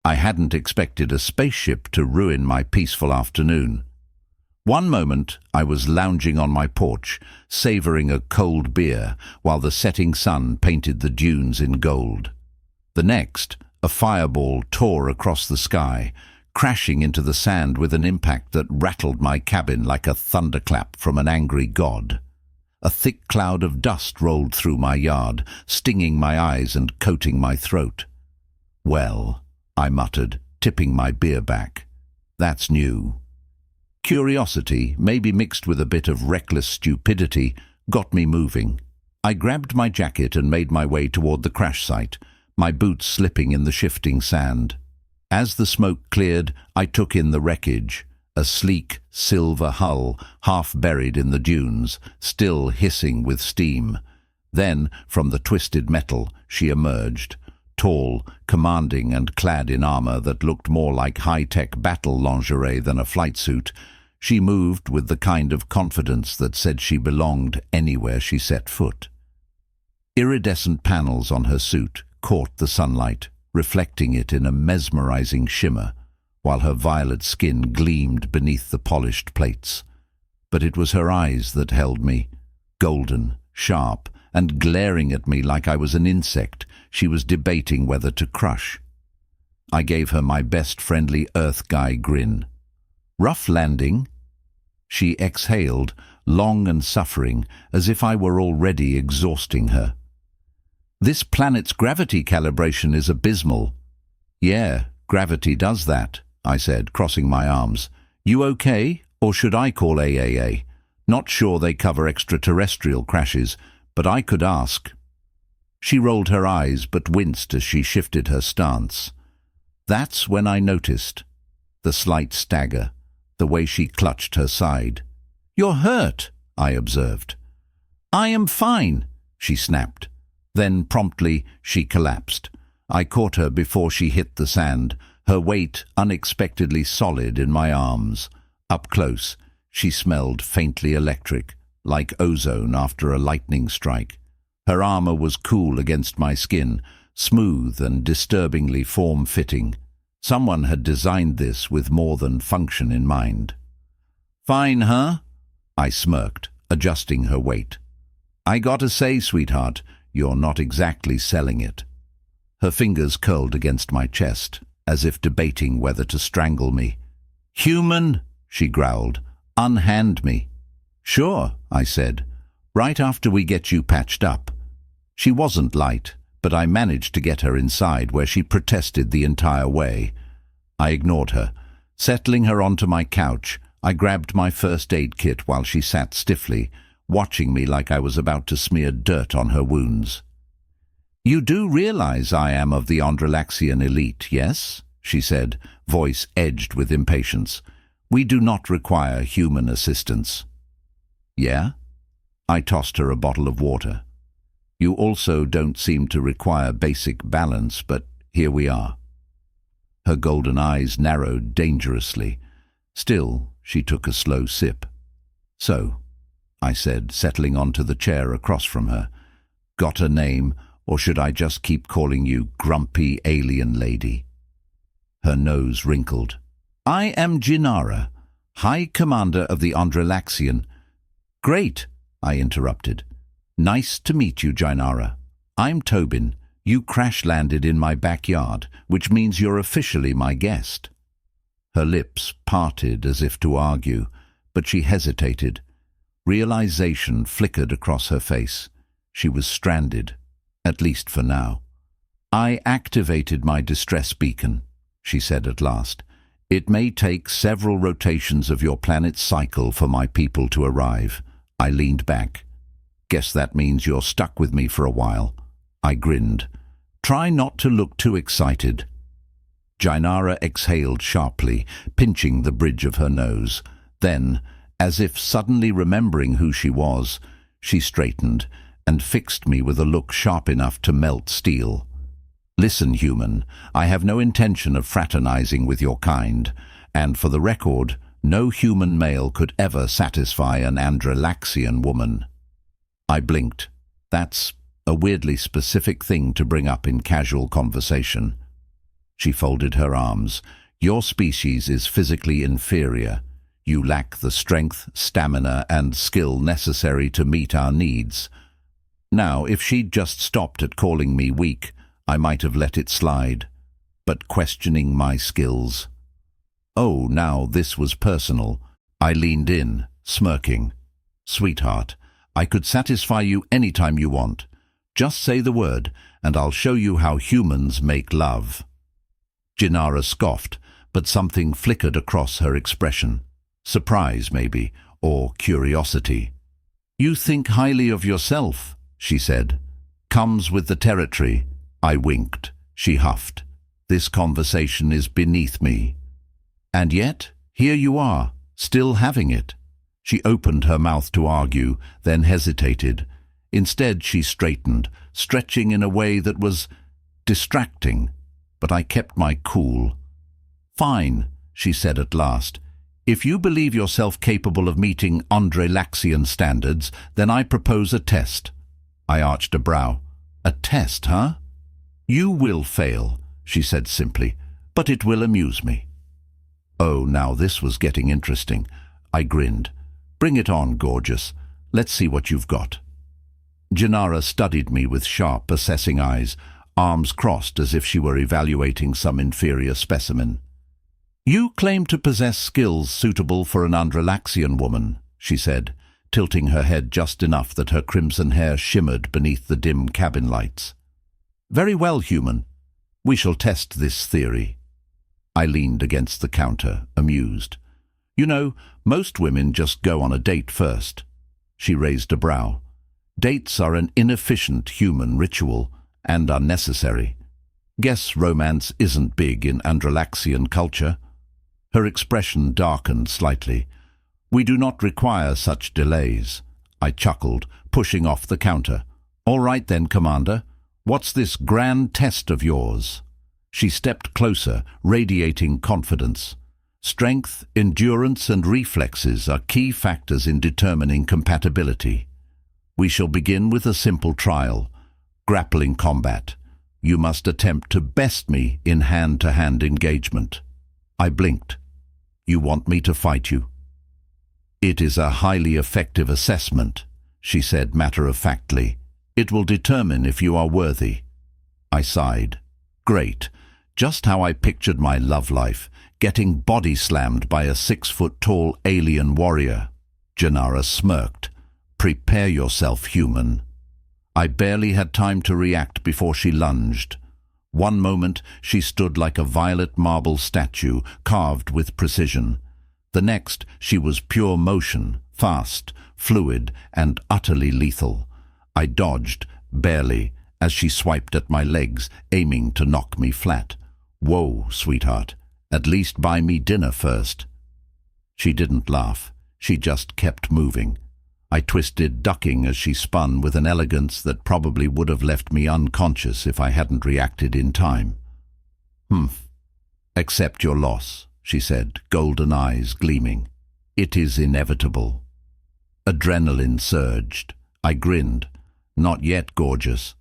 I hadn't expected a spaceship to ruin my peaceful afternoon. One moment I was lounging on my porch, savouring a cold beer while the setting sun painted the dunes in gold. The next, a fireball tore across the sky, crashing into the sand with an impact that rattled my cabin like a thunderclap from an angry god. A thick cloud of dust rolled through my yard, stinging my eyes and coating my throat. "Well," I muttered, tipping my beer back. "That's new." Curiosity, maybe mixed with a bit of reckless stupidity, got me moving. I grabbed my jacket and made my way toward the crash site, my boots slipping in the shifting sand. As the smoke cleared, I took in the wreckage, a sleek silver hull half buried in the dunes, still hissing with steam. Then, from the twisted metal, she emerged, tall, commanding and clad in armor that looked more like high-tech battle lingerie than a flight suit. She moved with the kind of confidence that said she belonged anywhere she set foot. Iridescent panels on her suit caught the sunlight, reflecting it in a mesmerizing shimmer, while her violet skin gleamed beneath the polished plates. But it was her eyes that held me, golden, sharp, and glaring at me like I was an insect she was debating whether to crush. I gave her my best friendly Earth guy grin. "Rough landing?" She exhaled, long and suffering, as if I were already exhausting her. "This planet's gravity calibration is abysmal." "Yeah, gravity does that," I said, crossing my arms. "You okay, or should I call AAA? Not sure they cover extraterrestrial crashes, but I could ask." She rolled her eyes but winced as she shifted her stance. That's when I noticed the slight stagger, the way she clutched her side. "You're hurt," I observed. "I am fine," she snapped. Then promptly she collapsed. I caught her before she hit the sand, her weight unexpectedly solid in my arms. Up close, she smelled faintly electric, like ozone after a lightning strike. Her armor was cool against my skin, smooth and disturbingly form-fitting. Someone had designed this with more than function in mind. "Fine, huh?" I smirked, adjusting her weight. "I gotta say, sweetheart, you're not exactly selling it." Her fingers curled against my chest, as if debating whether to strangle me. "Human," she growled, "unhand me." "Sure," I said, "right after we get you patched up." She wasn't light, but I managed to get her inside, where she protested the entire way. I ignored her. Settling her onto my couch, I grabbed my first aid kit while she sat stiffly, watching me like I was about to smear dirt on her wounds. "You do realize I am of the Andrelaxian elite, yes?" she said, voice edged with impatience. "We do not require human assistance." "Yeah?" I tossed her a bottle of water. "You also don't seem to require basic balance, but here we are." Her golden eyes narrowed dangerously. Still, she took a slow sip. "So," I said, settling onto the chair across from her, "got a name, or should I just keep calling you Grumpy Alien Lady?" Her nose wrinkled. "I am Jinara, High Commander of the Andrelaxian." "Great," I interrupted. "Nice to meet you, Jinara. I'm Tobin. You crash-landed in my backyard, which means you're officially my guest." Her lips parted as if to argue, but she hesitated. Realization flickered across her face. She was stranded, at least for now. "I activated my distress beacon," she said at last. "It may take several rotations of your planet's cycle for my people to arrive." I leaned back. "Guess that means you're stuck with me for a while." I grinned. "Try not to look too excited." Jinara exhaled sharply, pinching the bridge of her nose. Then, as if suddenly remembering who she was, she straightened and fixed me with a look sharp enough to melt steel. "Listen, human, I have no intention of fraternizing with your kind, and for the record, no human male could ever satisfy an Andrelaxian woman." I blinked. That's a weirdly specific thing to bring up in casual conversation. She folded her arms. Your species is physically inferior. You lack the strength, stamina, and skill necessary to meet our needs. Now, if she'd just stopped at calling me weak, I might have let it slide. But questioning my skills... Oh, now this was personal. I leaned in, smirking. Sweetheart, I could satisfy you any time you want. Just say the word, and I'll show you how humans make love. Jinara scoffed, but something flickered across her expression. Surprise, maybe, or curiosity. You think highly of yourself, she said. Comes with the territory. I winked. She huffed. This conversation is beneath me. And yet, here you are, still having it. She opened her mouth to argue, then hesitated. Instead, she straightened, stretching in a way that was distracting. But I kept my cool. Fine, she said at last. If you believe yourself capable of meeting Andrelaxian standards, then I propose a test. I arched a brow. A test, huh? You will fail, she said simply, but it will amuse me. Oh, now this was getting interesting. I grinned. Bring it on, gorgeous. Let's see what you've got. Jinara studied me with sharp, assessing eyes, arms crossed as if she were evaluating some inferior specimen. You claim to possess skills suitable for an Andrelaxian woman, she said, tilting her head just enough that her crimson hair shimmered beneath the dim cabin lights. Very well, human. We shall test this theory. I leaned against the counter, amused. You know, most women just go on a date first. She raised a brow. Dates are an inefficient human ritual and unnecessary. Guess romance isn't big in Andrelaxian culture. Her expression darkened slightly. We do not require such delays. I chuckled, pushing off the counter. All right then, Commander. What's this grand test of yours? She stepped closer, radiating confidence. Strength, endurance, and reflexes are key factors in determining compatibility. We shall begin with a simple trial. Grappling combat. You must attempt to best me in hand-to-hand engagement. I blinked. You want me to fight you? It is a highly effective assessment, she said matter-of-factly. It will determine if you are worthy. I sighed. Great. Just how I pictured my love life, getting body-slammed by a 6-foot-tall alien warrior. Jinara smirked. Prepare yourself, human. I barely had time to react before she lunged. One moment, she stood like a violet marble statue, carved with precision. The next, she was pure motion, fast, fluid, and utterly lethal. I dodged, barely, as she swiped at my legs, aiming to knock me flat. Whoa, sweetheart. At least buy me dinner first. She didn't laugh. She just kept moving. I twisted, ducking as she spun with an elegance that probably would have left me unconscious if I hadn't reacted in time. Humph. Accept your loss, she said, golden eyes gleaming. It is inevitable. Adrenaline surged. I grinned. Not yet, gorgeous.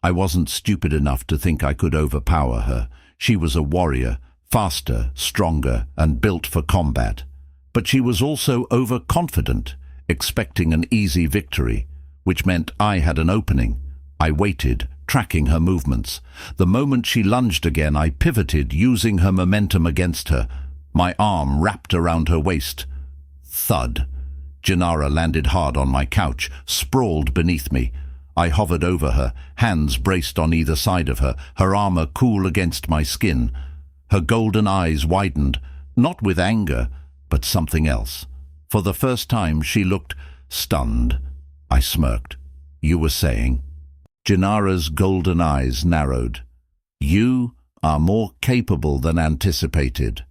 I wasn't stupid enough to think I could overpower her. She was a warrior, faster, stronger, and built for combat. But she was also overconfident, expecting an easy victory, which meant I had an opening. I waited, tracking her movements. The moment she lunged again, I pivoted, using her momentum against her. My arm wrapped around her waist. Thud. Jinara landed hard on my couch, sprawled beneath me. I hovered over her, hands braced on either side of her, her armor cool against my skin. Her golden eyes widened, not with anger, but something else. For the first time, she looked stunned. I smirked. You were saying? Jinara's golden eyes narrowed. You are more capable than anticipated.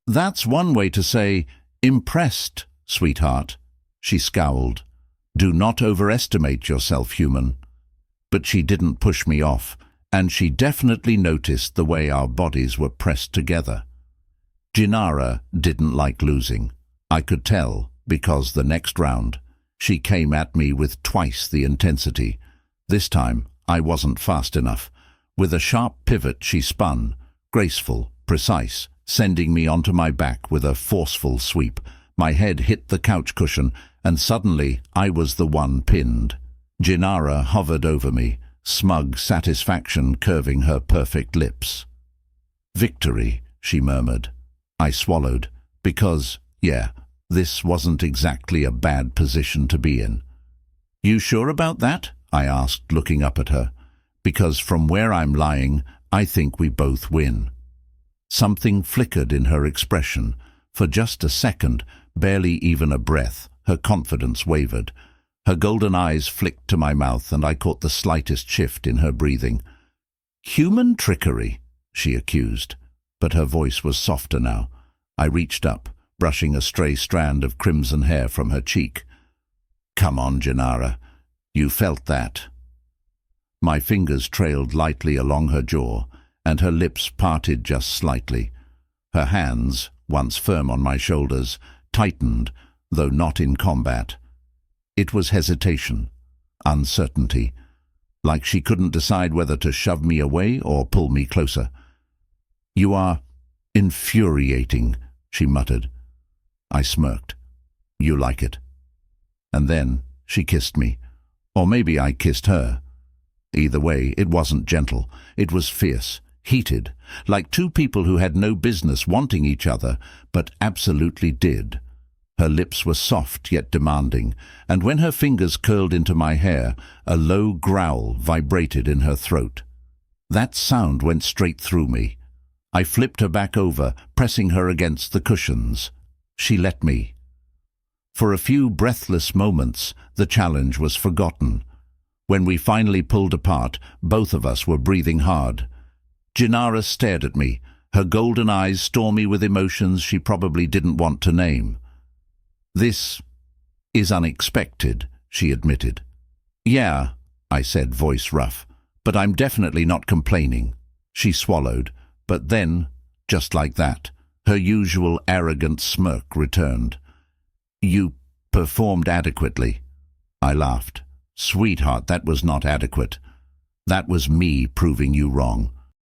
That's one way to say, impressed, sweetheart. She scowled. Do not overestimate yourself, human. But she didn't push me off, and she definitely noticed the way our bodies were pressed together. Jinara didn't like losing. I could tell, because the next round, she came at me with twice the intensity. This time, I wasn't fast enough. With a sharp pivot, she spun, graceful, precise, sending me onto my back with a forceful sweep. My head hit the couch cushion, and suddenly I was the one pinned. Jinara hovered over me, smug satisfaction curving her perfect lips. "Victory," she murmured. I swallowed, because, this wasn't exactly a bad position to be in. "You sure about that?" I asked, looking up at her. "Because from where I'm lying, I think we both win." Something flickered in her expression. For just a second, barely even a breath, her confidence wavered. Her golden eyes flicked to my mouth, and I caught the slightest shift in her breathing. "Human trickery," she accused, but her voice was softer now. I reached up, brushing a stray strand of crimson hair from her cheek. "Come on, Jinara. You felt that." My fingers trailed lightly along her jaw, and her lips parted just slightly. Her hands, once firm on my shoulders, tightened, though not in combat. It was hesitation, uncertainty, like she couldn't decide whether to shove me away or pull me closer. "You are infuriating," she muttered. I smirked. "You like it." And then she kissed me. Or maybe I kissed her. Either way, it wasn't gentle. It was fierce, heated, like two people who had no business wanting each other, but absolutely did. Her lips were soft yet demanding, and when her fingers curled into my hair, a low growl vibrated in her throat. That sound went straight through me. I flipped her back over, pressing her against the cushions. She let me. For a few breathless moments, the challenge was forgotten. When we finally pulled apart, both of us were breathing hard. Jinara stared at me, her golden eyes stormy with emotions she probably didn't want to name. "This is unexpected," she admitted. "Yeah," I said, voice rough, "but I'm definitely not complaining." She swallowed, but then, just like that, her usual arrogant smirk returned. "You performed adequately." I laughed. "Sweetheart, that was not adequate. That was me proving you wrong.